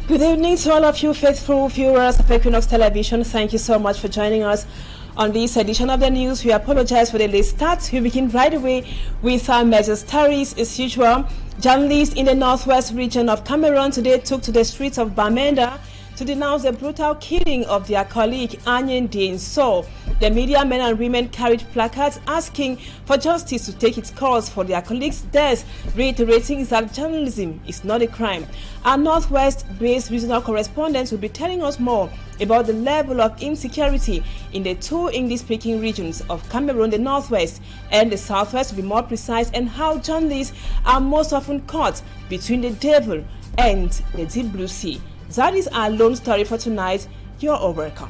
Good evening to all of you faithful viewers of Equinoxe Television. Thank you so much for joining us on this edition of the news. We apologize for the late start. We begin right away with our major stories as usual. Journalists in the northwest region of Cameroon today took to the streets of Bamenda to denounce the brutal killing of their colleague Anyen Denso. The media men and women carried placards asking for justice to take its course for their colleague's death, reiterating that journalism is not a crime. Our northwest-based regional correspondents will be telling us more about the level of insecurity in the two English-speaking regions of Cameroon, the northwest and the southwest, to be more precise, and how journalists are most often caught between the devil and the deep blue sea. That is our lone story for tonight. You're all welcome.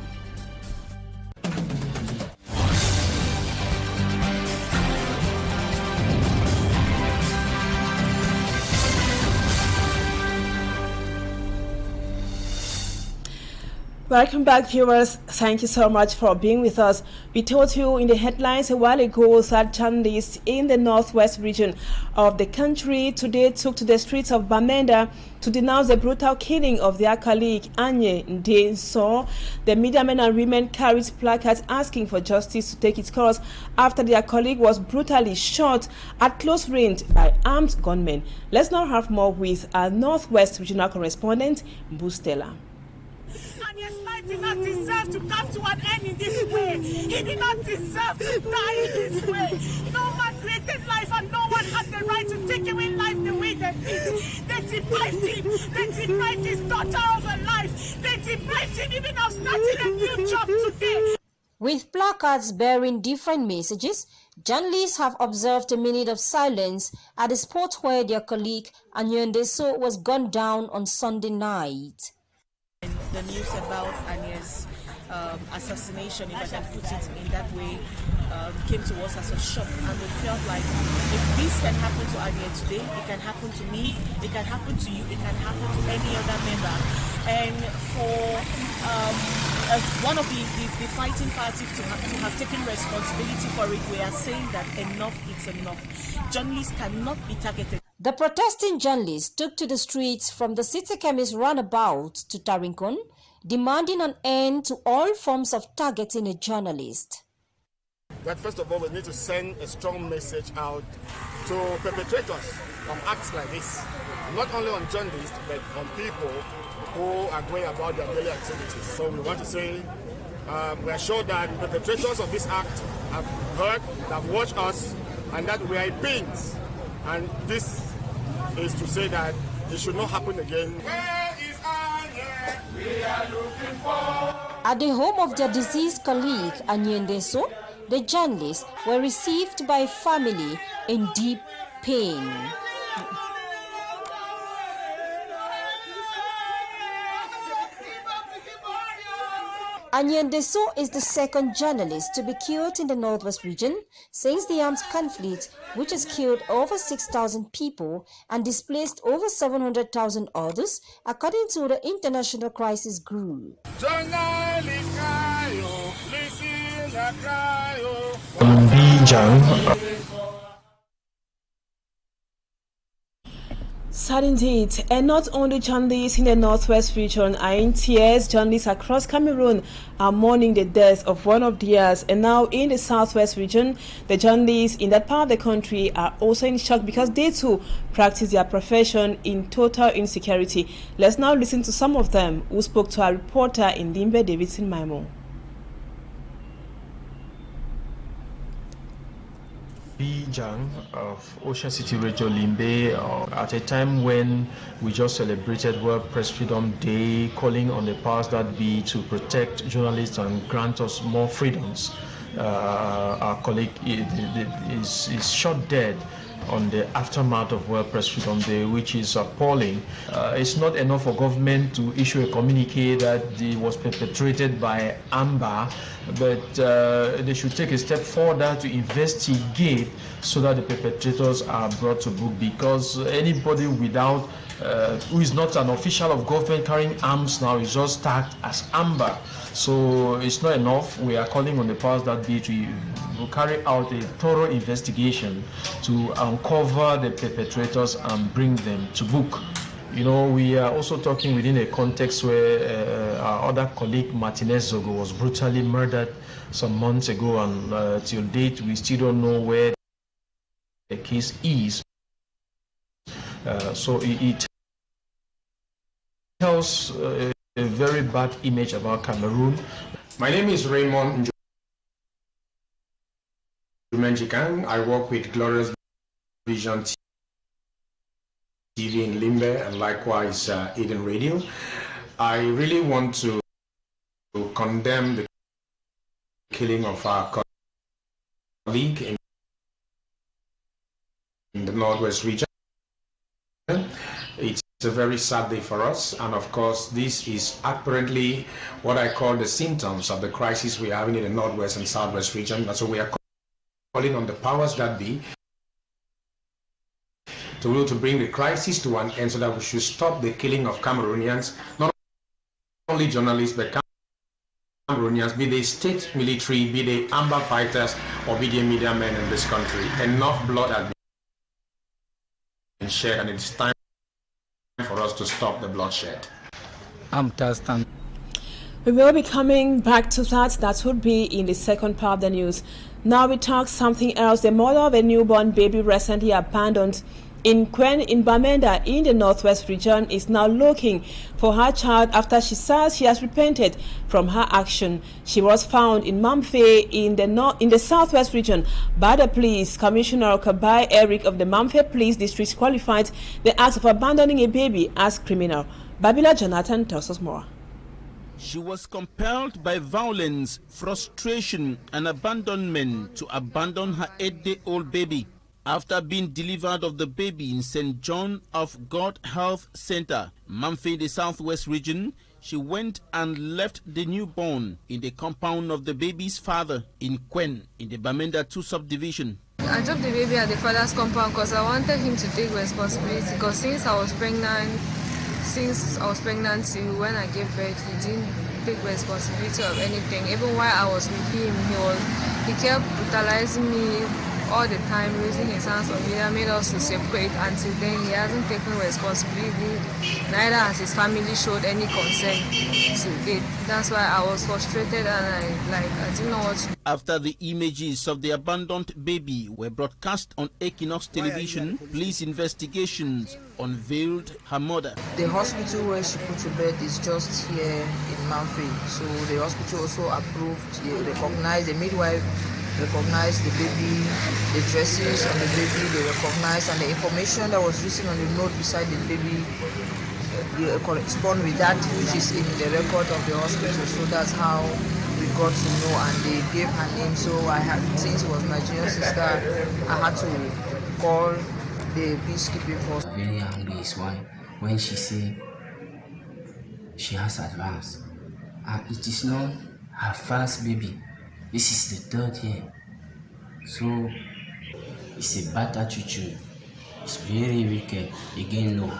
Welcome back, viewers. Thank you so much for being with us. We told you in the headlines a while ago that journalists in the northwest region of the country today took to the streets of Bamenda to denounce the brutal killing of their colleague Anyen Denso. The media men and women carried placards asking for justice to take its course after their colleague was brutally shot at close range by armed gunmen. Let's now have more with our northwest regional correspondent, Bustela. He did not deserve to come to an end in this way. He did not deserve to die in this way. No man created life and no one had the right to take away life the way they did. They deprived him. They deprived his daughter of her life. They deprived him even of starting a new job today. With placards bearing different messages, journalists have observed a minute of silence at the spot where their colleague Anyen Denso was gunned down on Sunday night. The news about Anyen's assassination, if I can put it in that way, came to us as a shock, and we felt like if this can happen to Anyen today, it can happen to me, it can happen to you, it can happen to any other member. And for one of the fighting parties to have taken responsibility for it, we are saying that enough is enough. Journalists cannot be targeted. The protesting journalists took to the streets from the City Chemist roundabout to Tarinkon, demanding an end to all forms of targeting a journalist. That first of all, we need to send a strong message out to perpetrators of acts like this, not only on journalists, but on people who are going about their daily activities. So we want to say, we are sure that perpetrators of this act have heard, have watched us, and that we are in pains. And this is to say that it should not happen again. Where is Anyen? We are looking for. At the home of their deceased colleague Anyen Denso, the journalists were received by family in deep pain. Anyen Denso is the second journalist to be killed in the northwest region since the armed conflict, which has killed over 6,000 people and displaced over 700,000 others, according to the International Crisis Group. Journalists cry, listen, cry, Sad indeed, and not only journalists in the northwest region are in tears. Journalists across Cameroon are mourning the death of one of theirs, and now in the southwest region, the journalists in that part of the country are also in shock because they too practice their profession in total insecurity. Let's now listen to some of them who spoke to our reporter in Limbe, Davidson Maimo. Jang of Ocean City Radio Limbe, at a time when we just celebrated World Press Freedom Day, calling on the powers that be to protect journalists and grant us more freedoms. Our colleague is shot dead on the aftermath of World Press Freedom Day, which is appalling. It's not enough for government to issue a communique that it was perpetrated by Amber, but they should take a step further to investigate so that the perpetrators are brought to book, because anybody without who is not an official of government carrying arms now is just tagged as Amber. So it's not enough. We are calling on the powers that be to carry out a thorough investigation to uncover the perpetrators and bring them to book. We are also talking within a context where our other colleague Martinez Zogo was brutally murdered some months ago, and till date we still don't know where the case is. So it tells a very bad image about Cameroon. My name is Raymond Jumenjikan. I work with Glorious Vision TV in Limbe and likewise Eden Radio. I really want to condemn the killing of our colleague in the Northwest region. It's a very sad day for us, and of course this is apparently what I call the symptoms of the crisis we are having in the Northwest and Southwest region. And so we are calling on the powers that be to be able to bring the crisis to an end so that we should stop the killing of Cameroonians, not only journalists, but Cameroonians, be they state military, be they amber fighters, or be they media men in this country. Enough blood has been shed, and it's time for us to stop the bloodshed. I'm Tastan. We will be coming back to that. That would be in the second part of the news. Now we talk something else. The mother of a newborn baby recently abandoned in Quen in Bamenda in the Northwest region is now looking for her child after she says she has repented from her action. She was found in Mamfe in the Southwest region by the police. Commissioner Kabai Eric of the Mamfe Police District qualified the act of abandoning a baby as criminal. Babila Jonathan tells us more. She was compelled by violence, frustration, and abandonment to abandon her 8-day-old baby. After being delivered of the baby in St. John of God Health Center, Mamfe, the Southwest region, she went and left the newborn in the compound of the baby's father in Quen, in the Bamenda 2 subdivision. I dropped the baby at the father's compound because I wanted him to take responsibility, because since I was pregnant till when I gave birth, he didn't take responsibility of anything. Even while I was with him, he kept brutalizing me all the time, raising his hands on me. That made us to separate. Until then, he hasn't taken responsibility, neither has his family showed any concern to it. That's why I was frustrated, and I didn't know what to do. After the images of the abandoned baby were broadcast on Equinoxe television, police investigations unveiled her mother. The hospital where she put to bed is just here in Mamfe. So the hospital also approved, they recognized, the midwife recognized the baby, the dresses on the baby, they recognized, and the information that was written on the note beside the baby correspond with that which is in the record of the hospital. So that's how we got to know, and they gave her name. So I had, since it was my junior sister, I had to call the peacekeeping force. Very angry is when she say she has advanced, and it is not her first baby. This is the third year. So it's a bad attitude. It's very wicked. Again, no.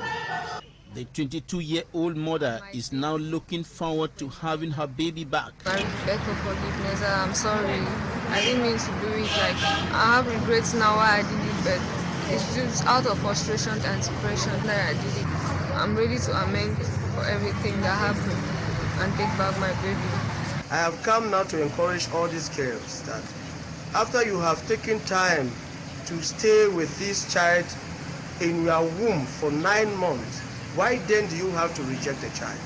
The 22-year-old mother is now looking forward to having her baby back. I beg for forgiveness. I'm sorry. I didn't mean to do it. I have regrets now why I did it, but it's just out of frustration and depression that I did it. I'm ready to amend for everything that happened and take back my baby. I have come now to encourage all these girls that after you have taken time to stay with this child in your womb for 9 months, why then do you have to reject the child?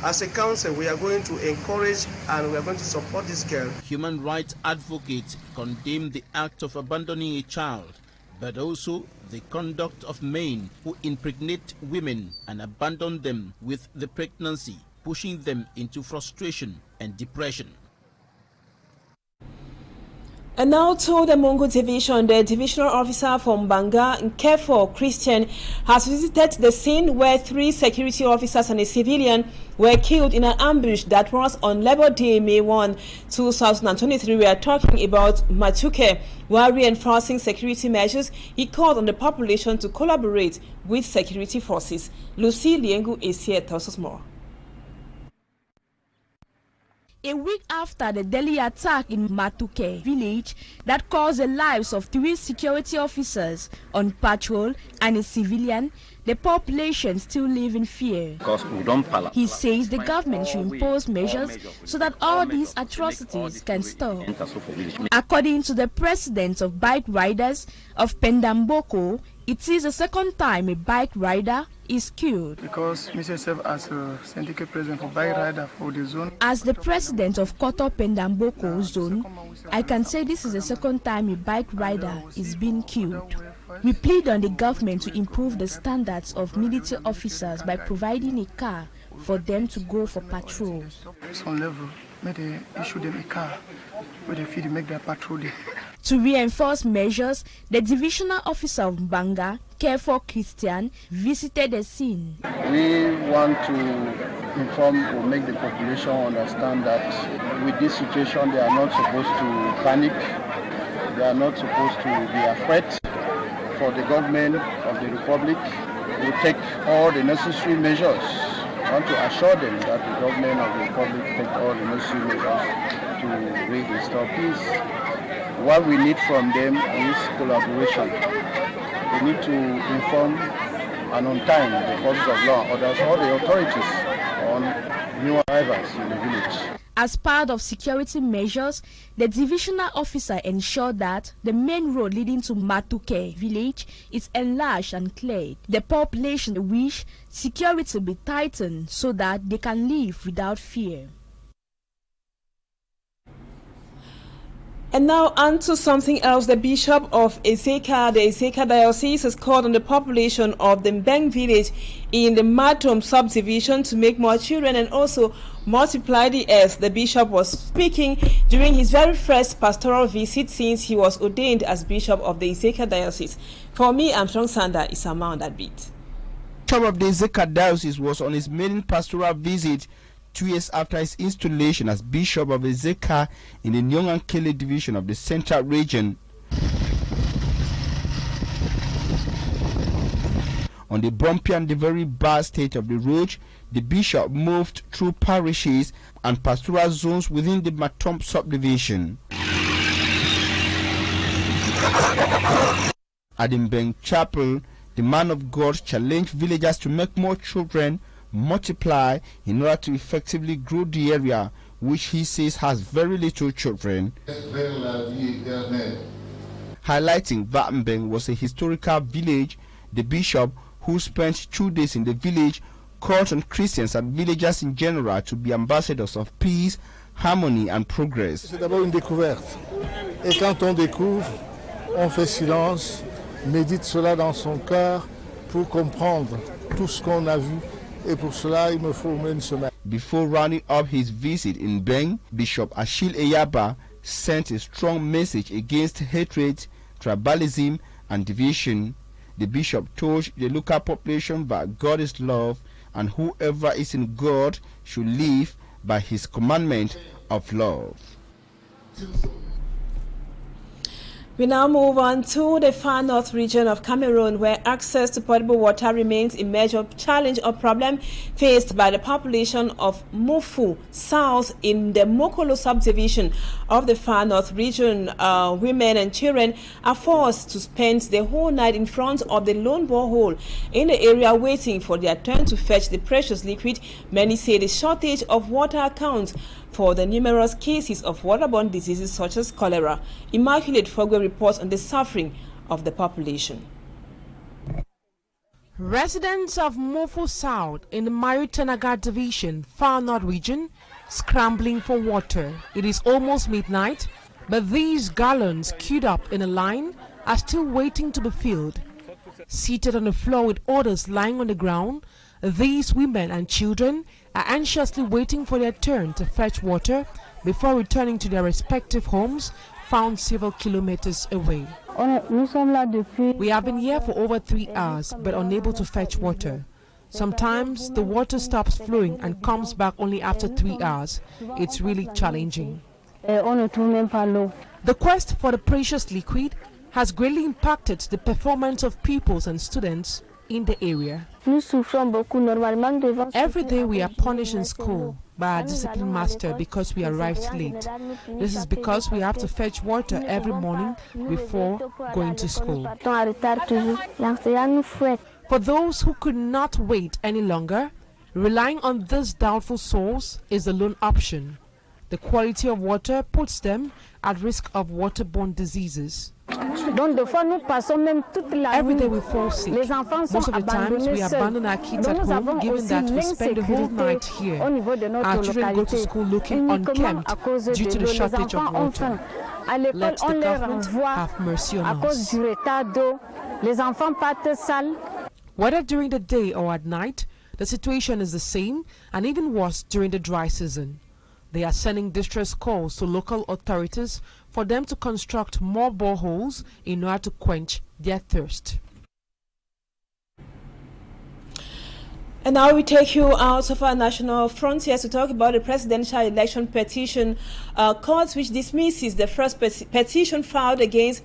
As a council, we are going to encourage and we are going to support this girl. Human rights advocates condemn the act of abandoning a child, but also the conduct of men who impregnate women and abandon them with the pregnancy, pushing them into frustration and depression. And now to the Mungu Division. The divisional officer from Banga, Nkefo Christian, has visited the scene where 3 security officers and a civilian were killed in an ambush that was on Labor Day, May 1, 2023. We are talking about Machuke. While reinforcing security measures, he called on the population to collaborate with security forces. Lucy Liengu is here to tell us more. A week after the deadly attack in Matuke village that caused the lives of 3 security officers on patrol and a civilian, the population still live in fear. He says the government should impose measures so that all these atrocities can stop. According to the president of bike riders of Pendamboko, it is the second time a bike rider is killed. Because Mr. Serve as a syndicate president for bike rider for the zone. As the president of Koto Pendamboko zone, I can say this is the second time a bike rider is being killed. We plead on the government to improve the standards of military officers by providing a car for them to go for patrol. Some level, may they issue them a car where they feel to make their patrol there. To reinforce measures, the divisional officer of Mbanga, Careful Christian, visited the scene. We want to inform or make the population understand that with this situation they are not supposed to panic, they are not supposed to be afraid. For the government of the Republic will take all the necessary measures. I want to assure them that the government of the Republic take all the necessary measures to restore peace. What we need from them is collaboration. We need to inform and on time the forces of law and others, all the authorities on new arrivals in the village. As part of security measures, the divisional officer ensured that the main road leading to Matuke village is enlarged and cleared. The population wish security be tightened so that they can live without fear. And now on to something else. The Bishop of Eseka, the Eseka Diocese, has called on the population of the Mbeng village in the Matom subdivision to make more children and also multiply the earth. The Bishop was speaking during his very first pastoral visit since he was ordained as Bishop of the Eseka Diocese. For me, Armstrong Sander is on that beat. Bishop of the Eseka Diocese was on his maiden pastoral visit 2 years after his installation as Bishop of Eseka in the Nyongankele division of the Central Region. On the bumpy and the very bad state of the road, the Bishop moved through parishes and pastoral zones within the Matom subdivision. At the Mbeng Chapel, the man of God challenged villagers to make more children, multiply in order to effectively grow the area, which he says has very little children. Highlighting that Mbeng was a historical village, the bishop, who spent 2 days in the village, called on Christians and villagers in general to be ambassadors of peace, harmony and progress. C'est d'abord une découverte. Et quand on découvre, on fait silence, médite cela dans son cœur pour comprendre tout ce qu'on a vu. Before rounding up his visit in Mbeng, Bishop Achille Eyaba sent a strong message against hatred, tribalism and division. The bishop told the local population that God is love and whoever is in God should live by his commandment of love. We now move on to the far north region of Cameroon, where access to potable water remains a major challenge or problem faced by the population of Mufu South in the Mokolo subdivision of the far north region. Women and children are forced to spend the whole night in front of the lone borehole in the area waiting for their turn to fetch the precious liquid. Many say the shortage of water accounts for the numerous cases of waterborne diseases such as cholera. Immaculate Fogwe reports on the suffering of the population. Residents of Mofo South in the Maritenaga division, Far North region, scrambling for water. It is almost midnight, but these gallons queued up in a line are still waiting to be filled. Seated on the floor with others lying on the ground, these women and children are anxiously waiting for their turn to fetch water before returning to their respective homes found several kilometers away. We have been here for over 3 hours but unable to fetch water. Sometimes the water stops flowing and comes back only after 3 hours. It's really challenging. The quest for the precious liquid has greatly impacted the performance of pupils and students in the area. Every day we are punished in school by our discipline master because we arrived late. This is because we have to fetch water every morning before going to school. For those who could not wait any longer, relying on this doubtful source is the lone option. The quality of water puts them at risk of waterborne diseases. Every day we fall sick. Most of the times we abandon our kids at home, given that we spend the whole night here. Our children go to school looking unkempt due to the shortage of water. Let the government have mercy on us. Whether during the day or at night, the situation is the same and even worse during the dry season. They are sending distress calls to local authorities for them to construct more boreholes in order to quench their thirst. And now we take you out of our national frontiers to talk about the presidential election petition court, which dismisses the first petition filed against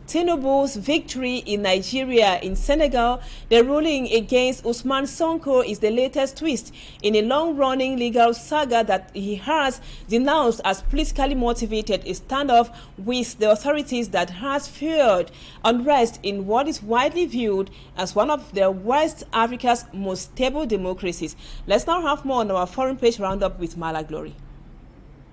Tinubu's victory in Nigeria. In Senegal, the ruling against Ousmane Sonko is the latest twist in a long-running legal saga that he has denounced as politically motivated, a standoff with the authorities that has fueled unrest in what is widely viewed as one of the West Africa's most stable democracies. Let's now have more on our foreign page roundup with Mala Glory.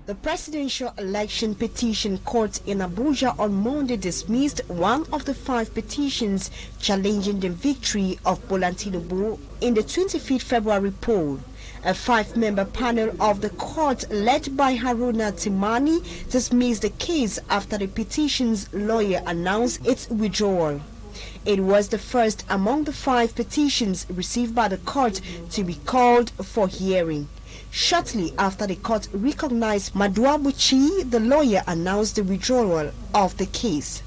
The presidential election petition court in Abuja on Monday dismissed one of the 5 petitions challenging the victory of Bola Tinubu in the 25th February poll. A 5-member panel of the court led by Haruna Timani dismissed the case after the petition's lawyer announced its withdrawal. It was the first among the 5 petitions received by the court to be called for hearing. Shortly after the court recognized Maduabuchi, the lawyer announced the withdrawal of the case.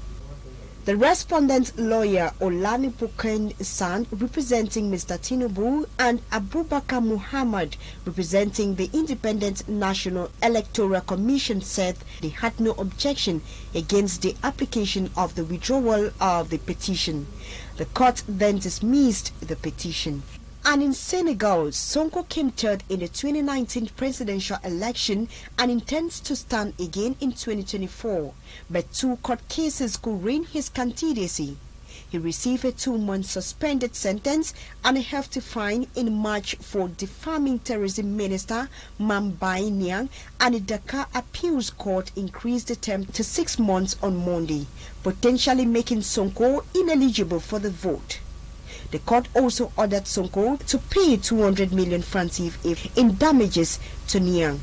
The respondent lawyer Olanipoken San, representing Mr. Tinubu, and Abubakar Muhammad, representing the Independent National Electoral Commission, said they had no objection against the application of the withdrawal of the petition. The court then dismissed the petition. And in Senegal, Sonko came third in the 2019 presidential election and intends to stand again in 2024. But 2 court cases could ruin his candidacy. He received a 2-month suspended sentence and a hefty fine in March for defaming terrorism minister Mambai Niang, and the Dakar Appeals Court increased the term to 6 months on Monday, potentially making Sonko ineligible for the vote. The court also ordered Sonko to pay 200 million francs in damages to Niang.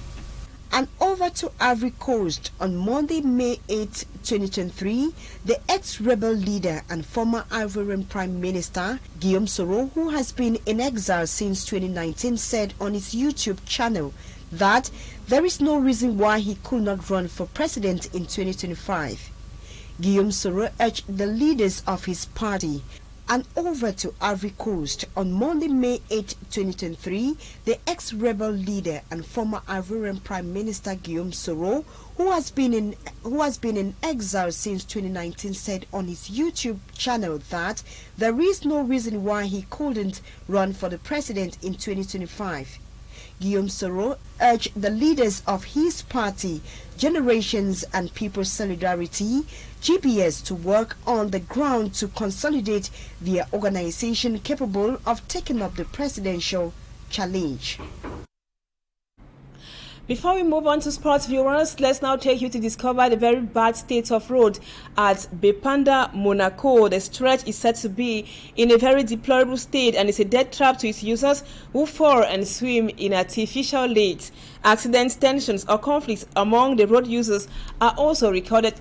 And over to Ivory Coast, on Monday, May 8, 2023, the ex-rebel leader and former Ivorian Prime Minister Guillaume Soro, who has been in exile since 2019, said on his YouTube channel that there is no reason why he could not run for president in 2025. Guillaume Soro urged the leaders of his party. And over to Ivory Coast, on Monday, May 8, 2023, the ex-rebel leader and former Ivorian Prime Minister Guillaume Soro, who has been in exile since 2019, said on his YouTube channel that there is no reason why he couldn't run for the president in 2025. Guillaume Soro urged the leaders of his party, Generations and People's Solidarity, GBS, to work on the ground to consolidate their organization capable of taking up the presidential challenge. Before we move on to sports, viewers, let's now take you to discover the very bad state of road at Bepanda, Monaco. The stretch is said to be in a very deplorable state and is a death trap to its users who fall and swim in artificial lakes. Accidents, tensions, or conflicts among the road users are also recorded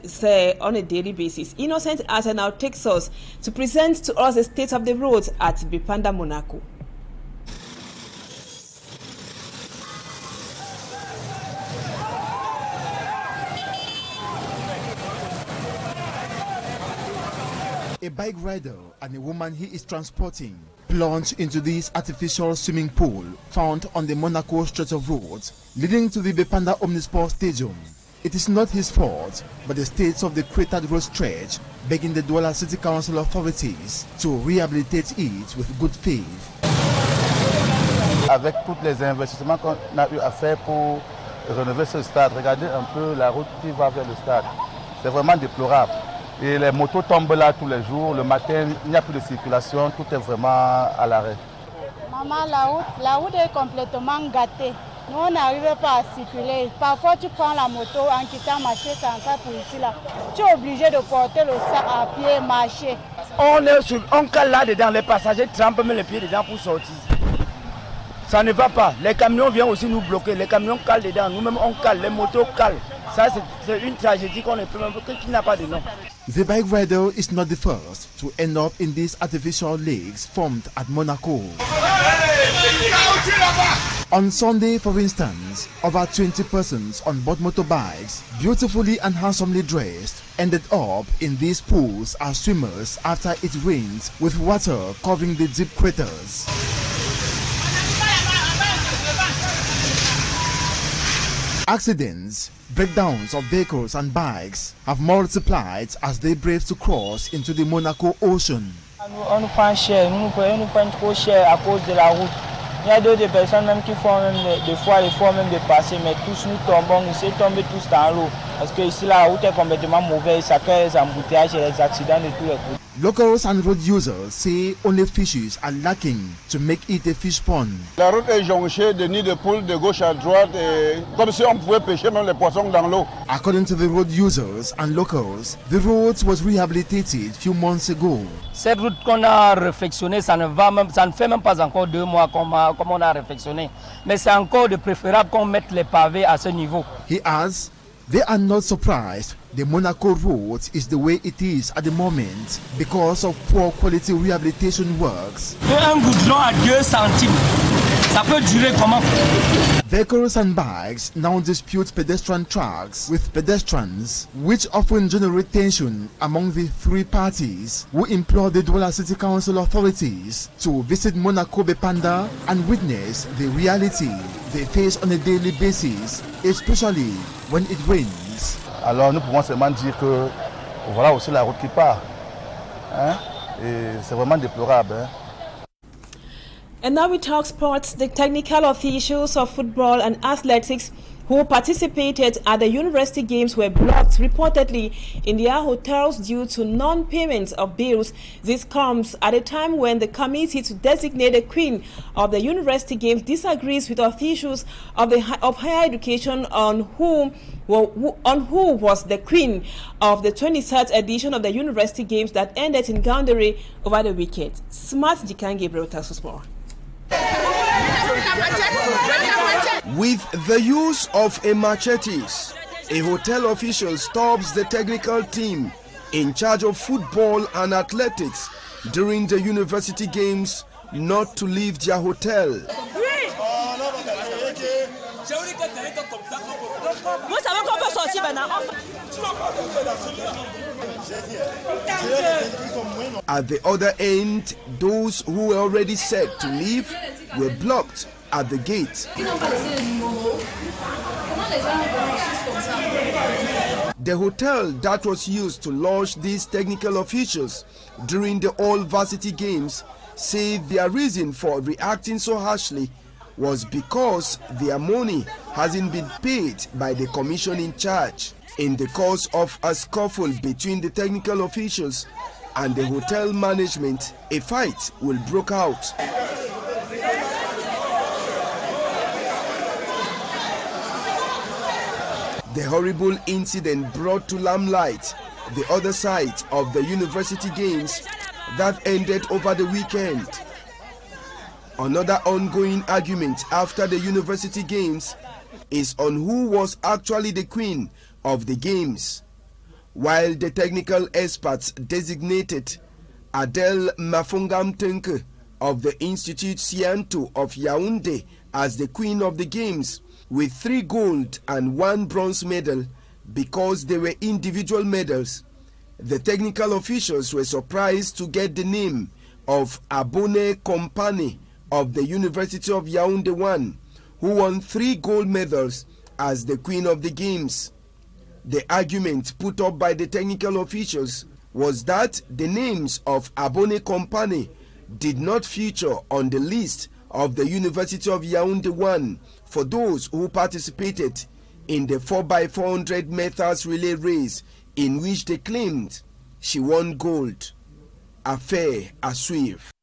on a daily basis. Innocent Ata now takes us to present to us the state of the roads at Bepanda, Monaco. A bike rider and a woman he is transporting plunged into this artificial swimming pool found on the Monaco stretch of roads leading to the Bepanda Omnisport Stadium. It is not his fault, but the states of the cratered road stretch begging the Douala City Council authorities to rehabilitate it with good faith. Avec tous les investissements qu'on a eu à faire pour rénover ce stade, regardez un peu la route qui va vers le stade. C'est vraiment déplorable. Et les motos tombent là tous les jours. Le matin, il n'y a plus de circulation, tout est vraiment à l'arrêt. Maman, la route est complètement gâtée. Nous, on n'arrive pas à circuler. Parfois, tu prends la moto en quittant marcher sans ça pour ici là. Tu es obligé de porter le sac à pied, marcher. On cale là-dedans, les passagers trempent les pieds dedans pour sortir. Ça ne va pas. Les camions viennent aussi nous bloquer. Les camions calent dedans. Nous-mêmes, on cale. Les motos calent. Ça, c'est une tragédie qu'on ne peut même pas, qui n'a pas de nom. The bike rider is not the first to end up in these artificial lakes formed at Monaco. On Sunday, for instance, over 20 persons on board motorbikes, beautifully and handsomely dressed, ended up in these pools as swimmers after it rains with water covering the deep craters. Accidents, breakdowns of vehicles and bikes have multiplied as they brave to cross into the Monaco Ocean. On nous prend cher, nous prenons trop cher à cause de la route. Il y a d'autres personnes même qui font même des fois l'effort même de passer, mais tous nous tombons, nous sommes tombés tous dans l'eau. Parce que ici la route est complètement mauvaise, ça crée des embouteillages et des accidents de tous les coups. Locals and road users say only fishes are lacking to make it a fish pond. La route est jonchée de nids de poules de gauche à droite, et comme si on pouvait pêcher même les poissons dans l'eau. According to the road users and locals, the road was rehabilitated few months ago. Cette route qu'on a réflexionné, ça ne fait même pas encore 2 mois comme on a réflexionné. Mais c'est encore de préférable qu'on mette les pavés à ce niveau. He adds, they are not surprised the Monaco road is the way it is at the moment because of poor quality rehabilitation works. Un goudron à 2 centimes, ça peut durer comment? Vehicles and bikes now dispute pedestrian tracks with pedestrians, which often generate tension among the 3 parties who implore the Douala City Council authorities to visit Monaco Bepanda and witness the reality they face on a daily basis, especially when it rains. Alors nous pouvons seulement dire que voilà aussi la route qui part. Hein? Et c'est vraiment déplorable. Hein? And now we talk sports. The technical officials of football and athletics who participated at the university games were blocked reportedly in their hotels due to non-payment of bills. This comes at a time when the committee to designate the queen of the university games disagrees with officials of higher education on who was the queen of the 23rd edition of the university games that ended in Gaundare over the weekend. Smart Jikange Brotasus more. With the use of a machetes, a hotel official stops the technical team in charge of football and athletics during the university games not to leave their hotel. At the other end, those who were already set to leave were blocked at the gate. The hotel that was used to lodge these technical officials during the all-varsity games say their reason for reacting so harshly was because their money hasn't been paid by the commission in charge. In the course of a scuffle between the technical officials and the hotel management, a fight will break out. The horrible incident brought to limelight the other side of the university games that ended over the weekend. Another ongoing argument after the university games is on who was actually the queen of the games. While the technical experts designated Adele Mafungam Tenke of the Institute Sianto of Yaoundé as the queen of the games with 3 gold and 1 bronze medal because they were individual medals, the technical officials were surprised to get the name of Abone Kompane of the University of Yaoundé 1, who won 3 gold medals as the queen of the games. The argument put up by the technical officials was that the names of Abone Kompane did not feature on the list of the University of Yaoundé 1 for those who participated in the 4x400 meters relay race, in which they claimed she won gold. Affair a swift.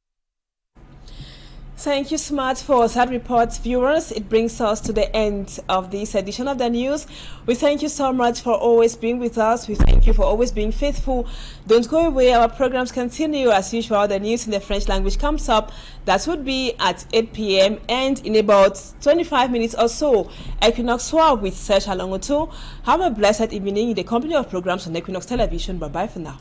Thank you, Smart, for that report, viewers. It brings us to the end of this edition of the news. We thank you so much for always being with us. We thank you for always being faithful. Don't go away. Our programs continue as usual. The news in the French language comes up. That would be at 8 p.m. and in about 25 minutes or so, Equinoxe with Serge Alongoto. Have a blessed evening in the company of programs on Equinoxe Television. Bye-bye for now.